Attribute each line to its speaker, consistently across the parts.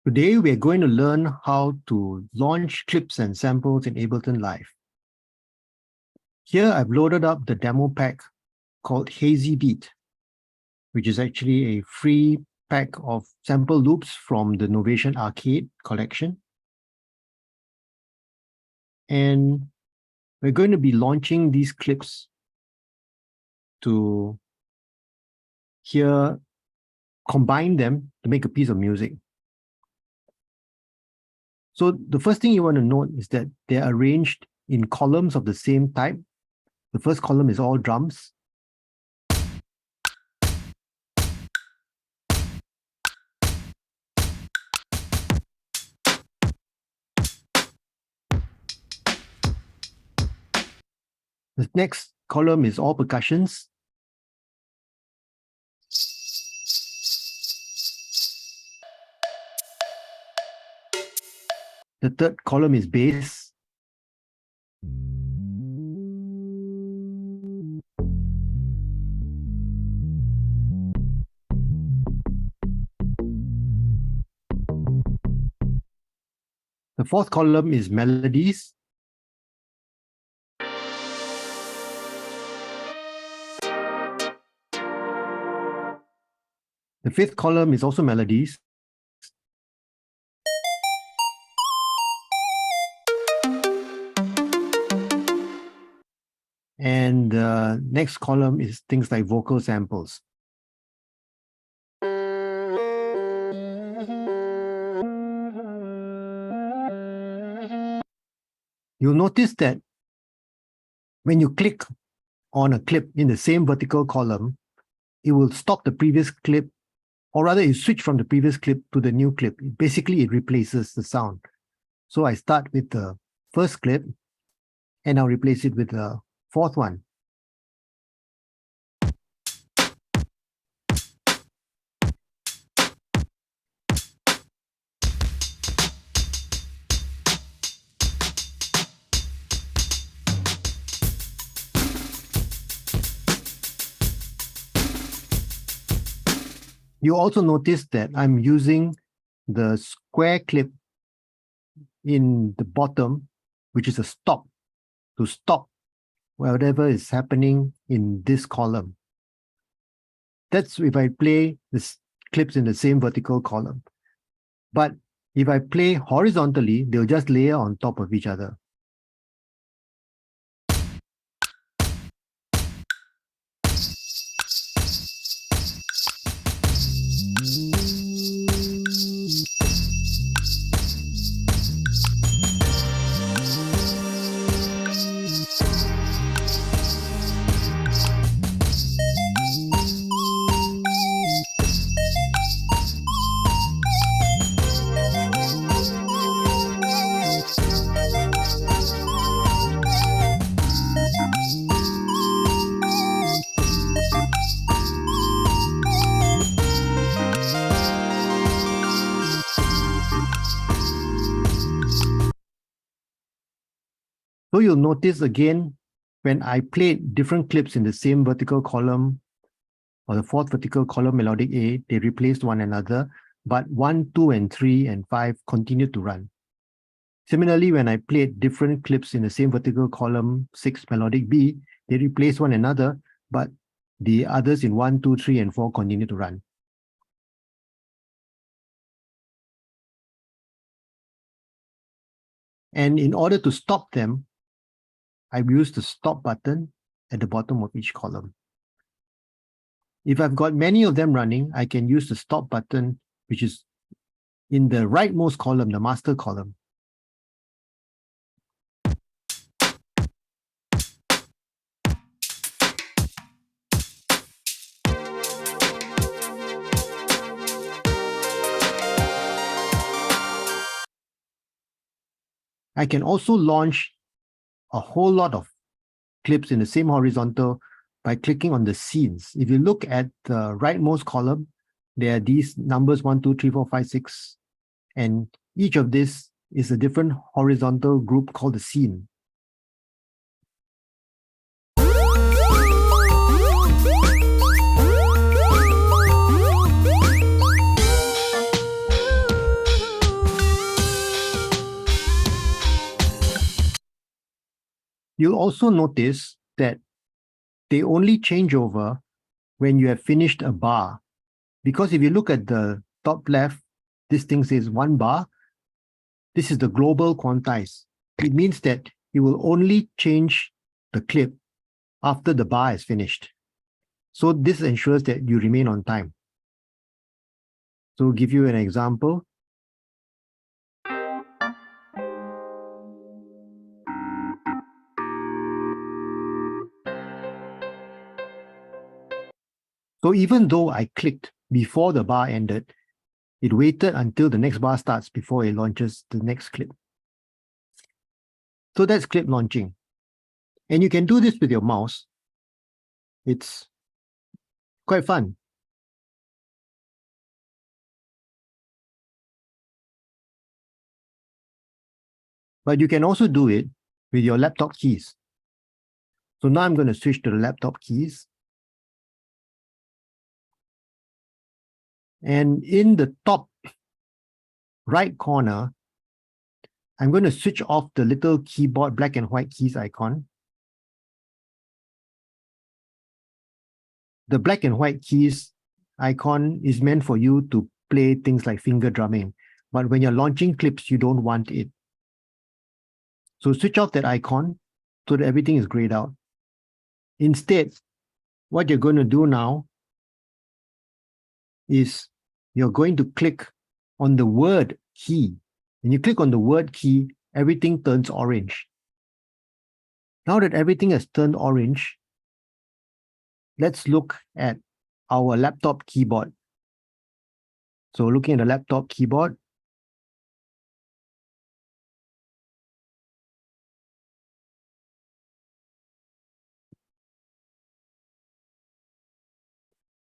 Speaker 1: Today, we're going to learn how to launch clips and samples in Ableton Live. Here, I've loaded up the demo pack called Hazy Beat, which is actually a free pack of sample loops from the Novation Arcade collection. And we're going to be launching these clips to here, combine them to make a piece of music. So the first thing you want to note is that they're arranged in columns of the same type. The first column is all drums. The next column is all percussions. The third column is bass. The fourth column is melodies. The fifth column is also melodies. And the next column is things like vocal samples. You'll notice that when you click on a clip in the same vertical column, it will stop the previous clip, or rather you switch from the previous clip to the new clip. Basically, it replaces the sound. So I start with the first clip and I'll replace it with the fourth one. You also notice that I'm using the square clip in the bottom, which is a stop, to stop whatever is happening in this column. That's if I play the clips in the same vertical column. But if I play horizontally, they'll just layer on top of each other. So you'll notice again, when I played different clips in the same vertical column, or the fourth vertical column, melodic A, they replaced one another, but 1, 2, and 3, and 5 continued to run. Similarly, when I played different clips in the same vertical column, 6, melodic B, they replaced one another, but the others in 1, 2, 3, and 4 continued to run. And in order to stop them, I've used the stop button at the bottom of each column. If I've got many of them running, I can use the stop button, which is in the rightmost column, the master column. I can also launch a whole lot of clips in the same horizontal by clicking on the scenes. If you look at the rightmost column, there are these numbers 1, 2, 3, 4, 5, 6, and each of this is a different horizontal group called the scene. You'll also notice that they only change over when you have finished a bar. Because if you look at the top left, this thing says 1 bar. This is the global quantize. It means that it will only change the clip after the bar is finished. So this ensures that you remain on time. So I'll give you an example. So even though I clicked before the bar ended, it waited until the next bar starts before it launches the next clip. So that's clip launching. And you can do this with your mouse. It's quite fun. But you can also do it with your laptop keys. So now I'm going to switch to the laptop keys. And in the top right corner, I'm going to switch off the little keyboard black and white keys icon. The black and white keys icon is meant for you to play things like finger drumming. But when you're launching clips, you don't want it. So switch off that icon so that everything is grayed out. Instead, what you're going to do now is you're going to click on the word key. When you click on the word key, everything turns orange. Now that everything has turned orange, let's look at our laptop keyboard. So looking at the laptop keyboard,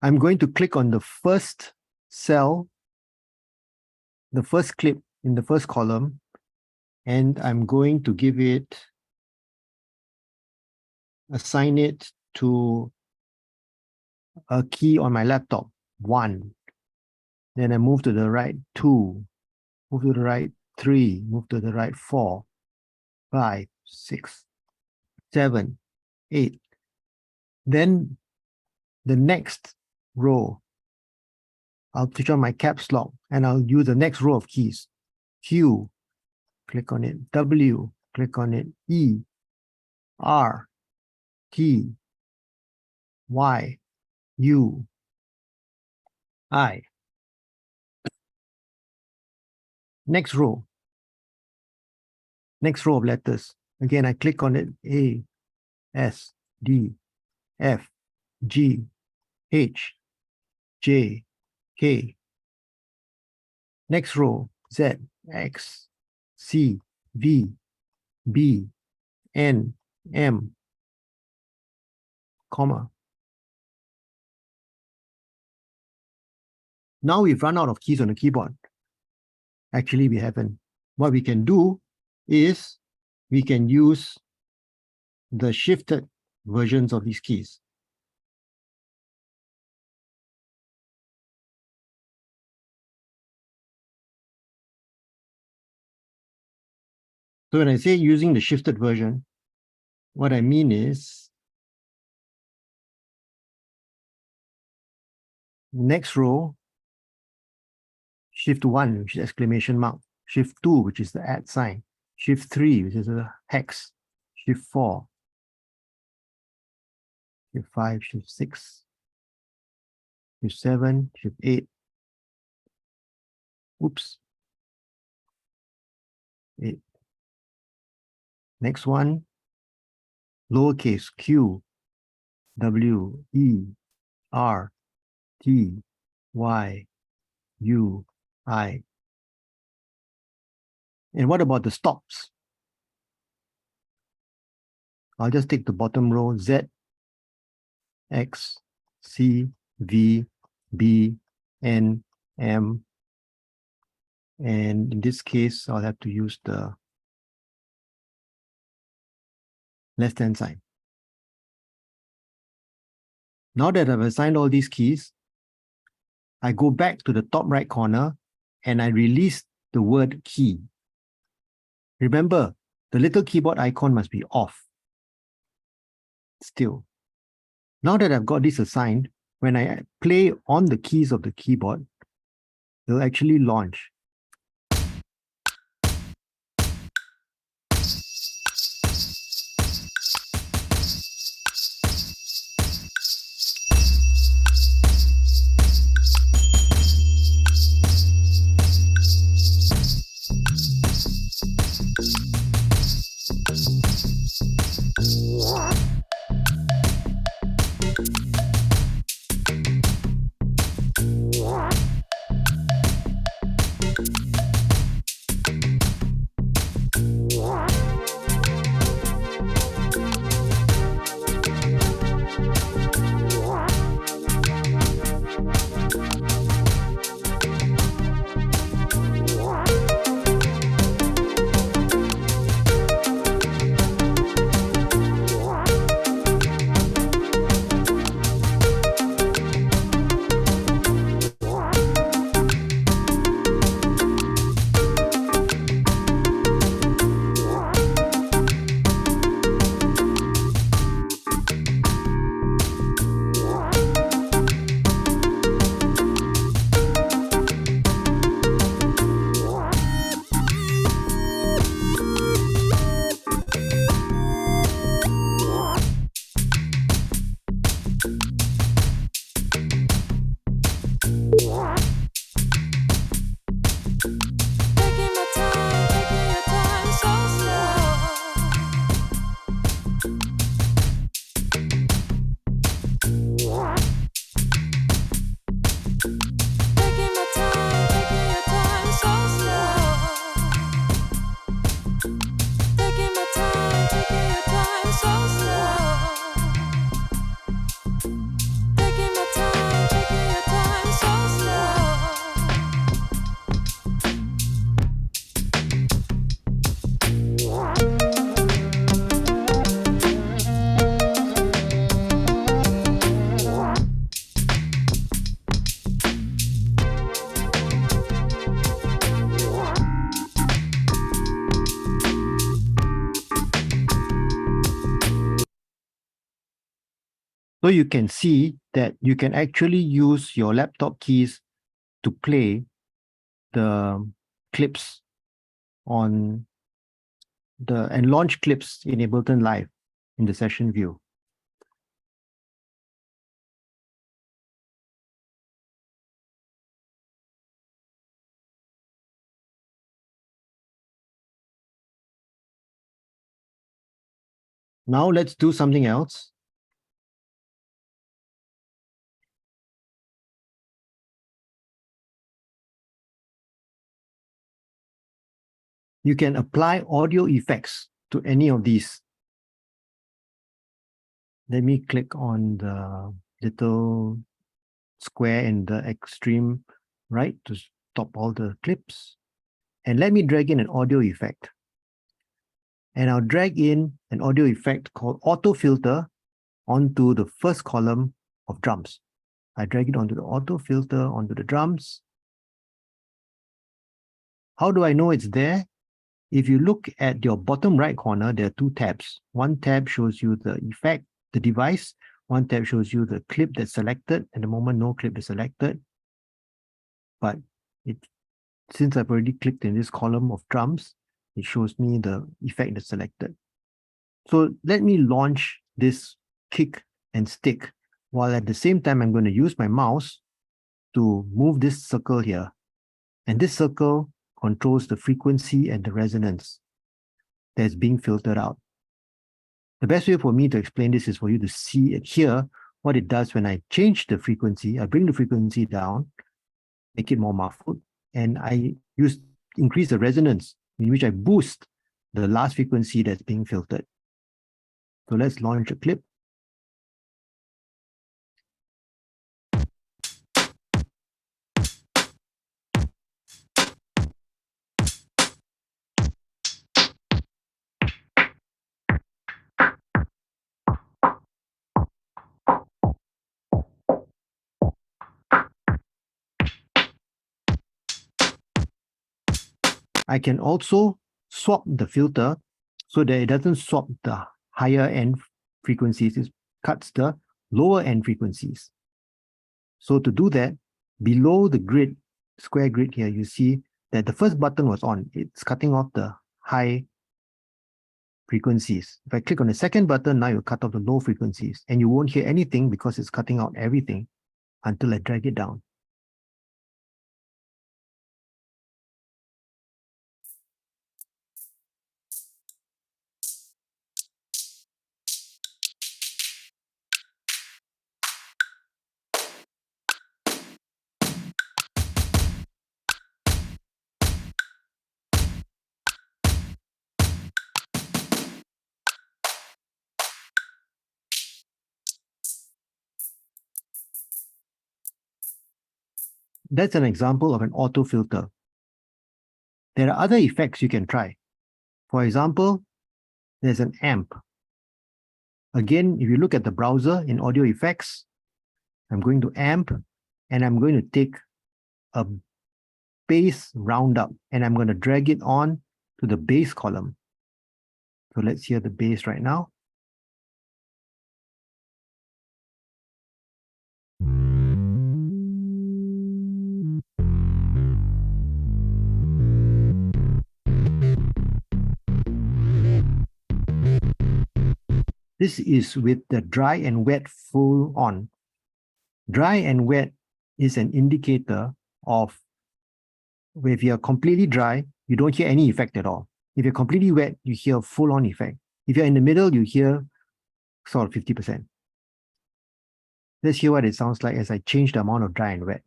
Speaker 1: I'm going to click on the first cell, the first clip in the first column, and I'm going to assign it to a key on my laptop, 1. Then I move to the right, 2, move to the right, 3, move to the right, 4, 5, 6, 7, 8. Then the next row, I'll switch on my caps lock and I'll use the next row of keys. Q, click on it. W, click on it. E, R, T, Y, U, I. Next row of letters. Again, I click on it. A, S, D, F, G, H, J, K. Next row, Z, X, C, V, B, N, M, comma. Now we've run out of keys on the keyboard. Actually, we haven't. What we can do is we can use the shifted versions of these keys. So when I say using the shifted version, what I mean is next row, shift 1, which is exclamation mark, shift 2, which is the @ sign, shift 3, which is a hex, shift 4, shift 5, shift 6, shift 7, shift 8. Oops. 8. Next one, lowercase q, W, E, R, T, Y, U, I. And what about the stops? I'll just take the bottom row, Z, X, C, V, B, N, M. And in this case, I'll have to use the left-hand sign. Now that I've assigned all these keys, I go back to the top right corner and I release the word key. Remember, the little keyboard icon must be off. still. Now that I've got this assigned, when I play on the keys of the keyboard, it'll actually launch. So you can see that you can actually use your laptop keys to play the clips on and launch clips in Ableton Live in the session view. Now let's do something else. You can apply audio effects to any of these. Let me click on the little square in the extreme right to stop all the clips. And let me drag in an audio effect. And I'll drag in an audio effect called auto filter onto the first column of drums. I drag it onto the auto filter onto the drums. How do I know it's there? If you look at your bottom right corner, there are two tabs. One tab shows you the effect, the device. One tab shows you the clip that's selected. At the moment, no clip is selected. But since I've already clicked in this column of drums, it shows me the effect that's selected. So let me launch this kick and stick, while at the same time, I'm going to use my mouse to move this circle here. And this circle controls the frequency and the resonance that's being filtered out. The best way for me to explain this is for you to see it here, what it does when I change the frequency. I bring the frequency down, make it more muffled, and I increase the resonance, in which I boost the last frequency that's being filtered. So let's launch a clip. I can also swap the filter so that it doesn't swap the higher end frequencies. cuts the lower end frequencies. So to do that, below the grid, square grid here, you see that the first button was on. It's cutting off the high frequencies. If I click on the second button, now you cut off the low frequencies, and you won't hear anything because it's cutting out everything until I drag it down. That's an example of an auto filter. There are other effects you can try. For example, there's an amp. Again, if you look at the browser in audio effects, I'm going to amp, and I'm going to take a bass roundup, and I'm going to drag it on to the bass column. So let's hear the bass right now. This is with the dry and wet full on. Dry and wet is an indicator of if you're completely dry, you don't hear any effect at all. If you're completely wet, you hear full on effect. If you're in the middle, you hear sort of 50%. Let's hear what it sounds like as I change the amount of dry and wet.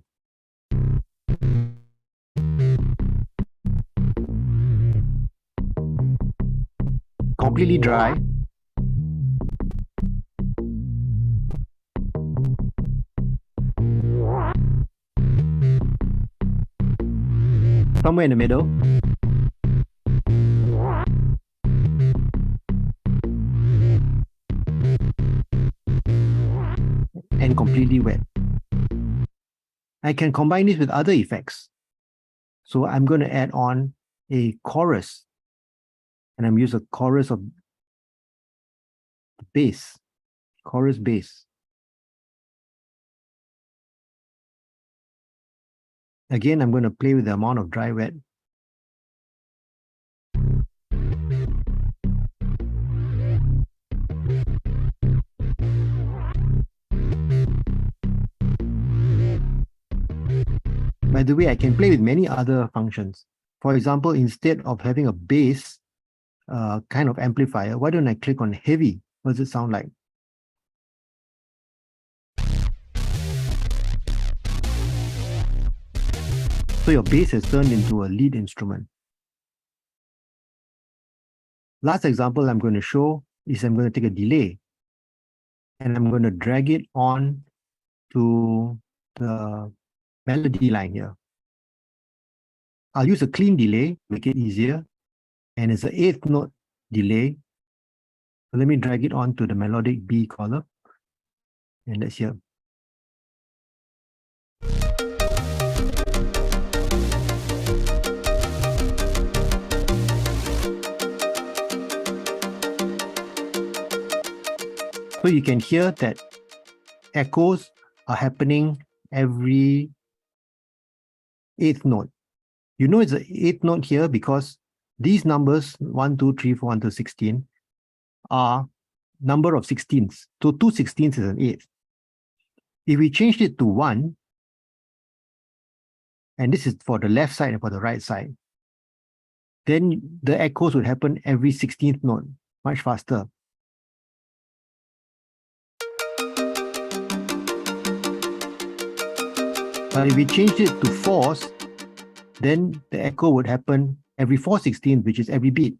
Speaker 1: Completely dry. Somewhere in the middle. And completely wet. I can combine this with other effects. So I'm going to add on a chorus. And I'm using a chorus of bass. Chorus bass. Again, I'm going to play with the amount of dry wet. By the way, I can play with many other functions. For example, instead of having a bass kind of amplifier, why don't I click on heavy? What does it sound like? So your bass has turned into a lead instrument. Last example I'm going to show is I'm going to take a delay and I'm going to drag it on to the melody line here. I'll use a clean delay, make it easier. And it's an 8th note delay. So let me drag it on to the melodic B column. And let's hear. So you can hear that echoes are happening every 8th note. You know it's an 8th note here because these numbers 1, 2, 3, 4 until 16 are number of 16ths. So 2 16ths is an 8th. If we changed it to 1, and this is for the left side and for the right side, then the echoes would happen every 16th note, much faster. But if we changed it to 4s, then the echo would happen every 4/16, which is every beat.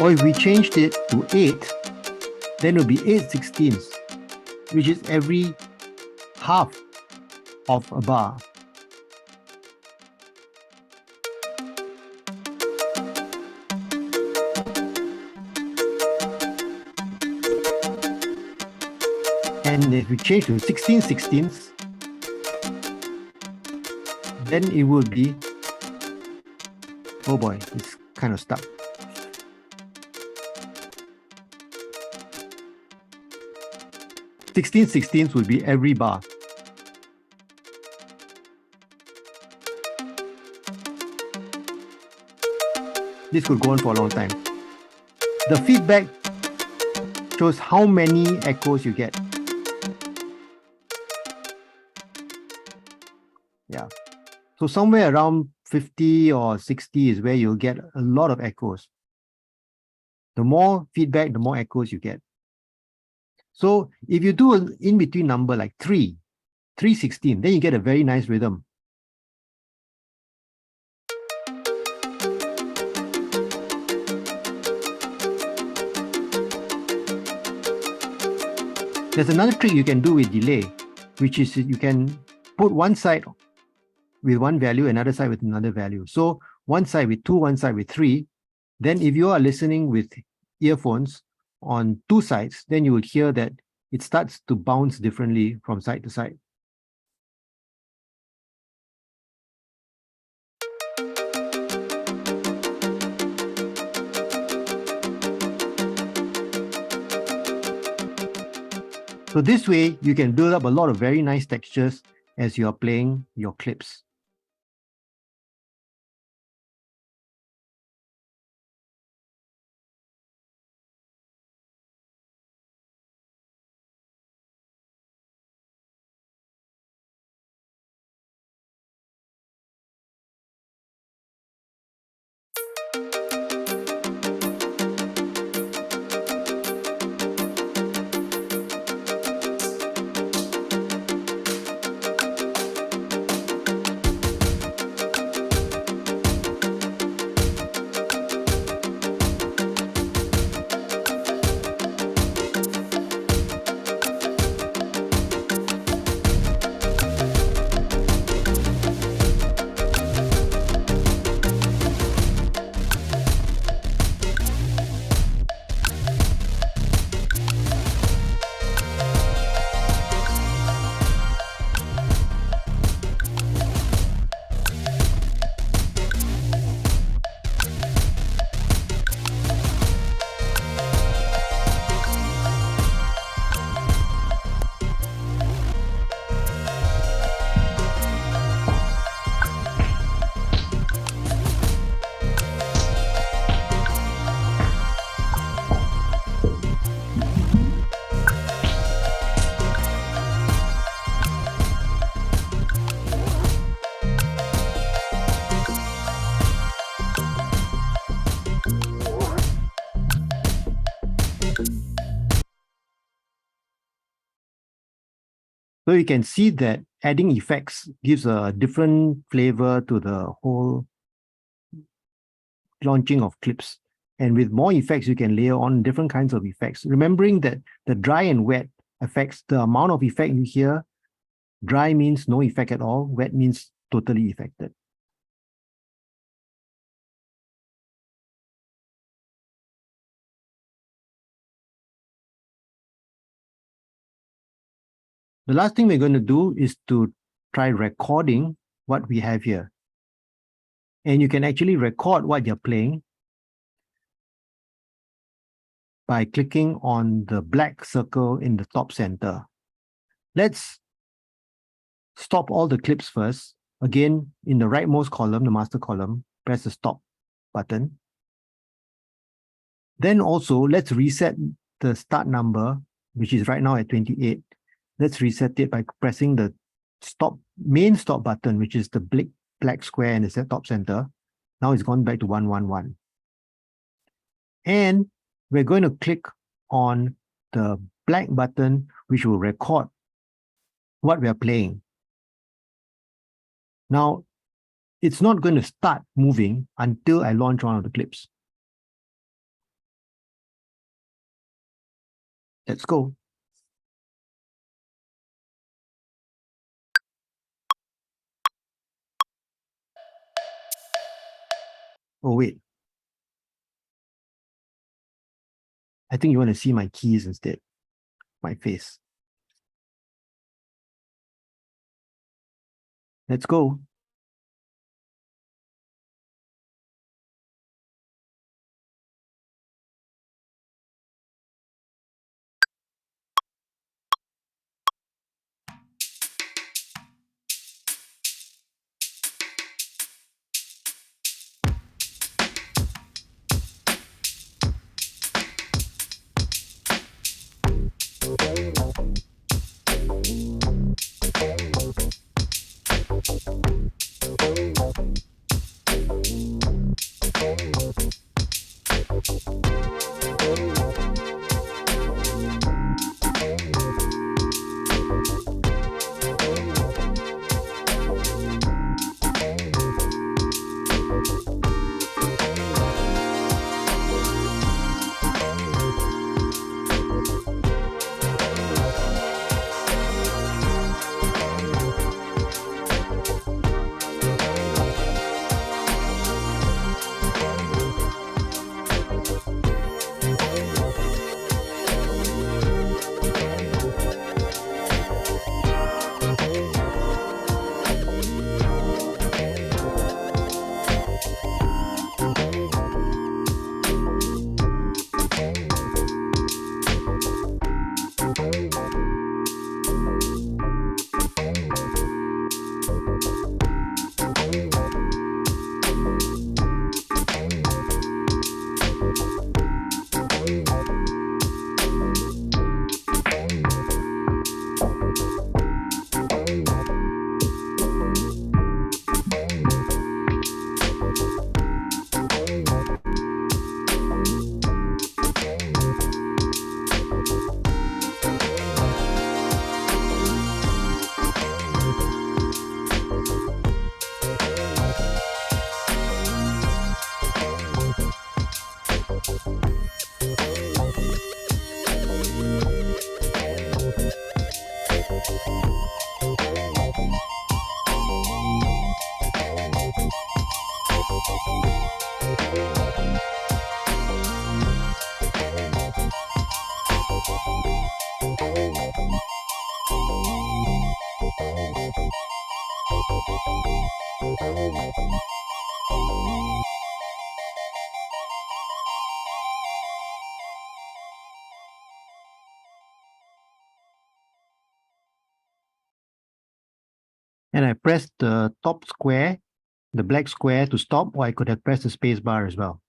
Speaker 1: Or if we changed it to 8, then it would be 8/16, which is every half of a bar. And if we change to 16/16, then it would be Oh boy, it's kind of stuck. Sixteenths would be every bar. This could go on for a long time. The feedback shows how many echoes you get. Yeah. So somewhere around 50 or 60 is where you'll get a lot of echoes. The more feedback, the more echoes you get. So if you do an in-between number like 316, then you get a very nice rhythm. There's another trick you can do with delay, which is you can put one side with one value, another side with another value. So one side with 2, one side with 3. Then if you are listening with earphones on two sides, then you will hear that it starts to bounce differently from side to side. So this way, you can build up a lot of very nice textures as you are playing your clips. So you can see that adding effects gives a different flavor to the whole launching of clips. And with more effects, you can layer on different kinds of effects. Remembering that the dry and wet affects the amount of effect you hear. Dry means no effect at all. Wet means totally affected. The last thing we're going to do is to try recording what we have here. And you can actually record what you're playing by clicking on the black circle in the top center. Let's stop all the clips first. Again, in the rightmost column, the master column, press the stop button. Then also, let's reset the start number, which is right now at 28. Let's reset it by pressing the main stop button, which is the black square in the top center. Now it's gone back to 111. And we're going to click on the black button, which will record what we are playing. Now, it's not going to start moving until I launch one of the clips. Let's go. Oh, wait. I think you want to see my keys instead, my face. Let's go. and I press the top square, the black square to stop, or I could have pressed the space bar as well.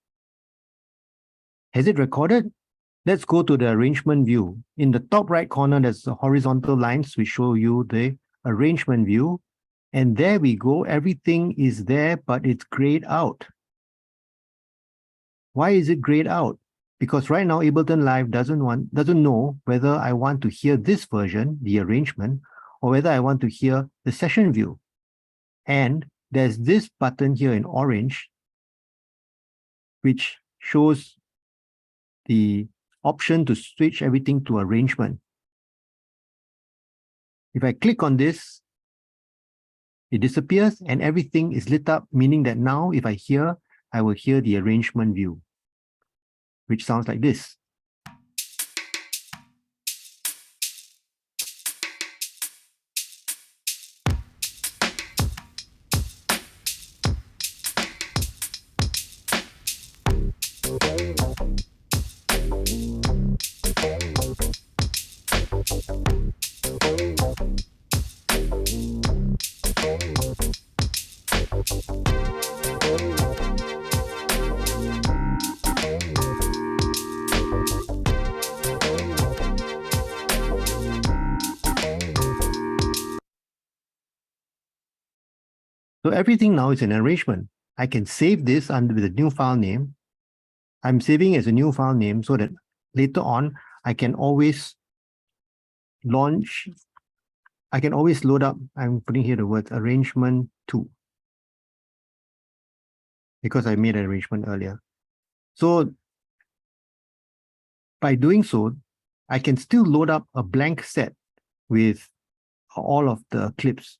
Speaker 1: Has it recorded? Let's go to the arrangement view. In the top right corner, there's the horizontal lines which show you the arrangement view. And there we go. Everything is there, but it's grayed out. Why is it grayed out? Because right now Ableton Live doesn't know whether I want to hear this version, the arrangement, or whether I want to hear the session view. And there's this button here in orange, which shows the option to switch everything to arrangement. If I click on this, it disappears and everything is lit up, meaning that now if I will hear the arrangement view, which sounds like this. So everything now is an arrangement. I can save this under the new file name. I'm saving as a new file name so that later on I can always load up, I'm putting here the word arrangement 2 because I made an arrangement earlier. So by doing so, I can still load up a blank set with all of the clips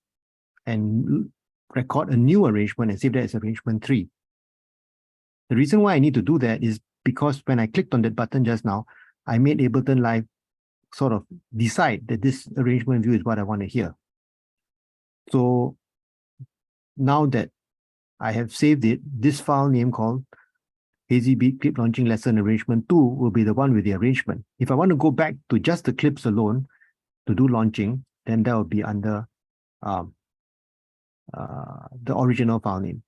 Speaker 1: and record a new arrangement and save that as arrangement 3. The reason why I need to do that is because when I clicked on that button just now, I made Ableton Live sort of decide that this arrangement view is what I want to hear. So now that I have saved it, this file name called Hazy Beat Clip Launching Lesson Arrangement 2 will be the one with the arrangement. If I want to go back to just the clips alone to do launching, then that will be under the original file name.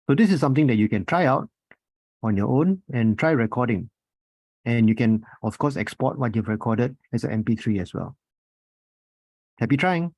Speaker 1: So this is something that you can try out on your own and try recording. And you can, of course, export what you've recorded as an MP3 as well. Happy trying.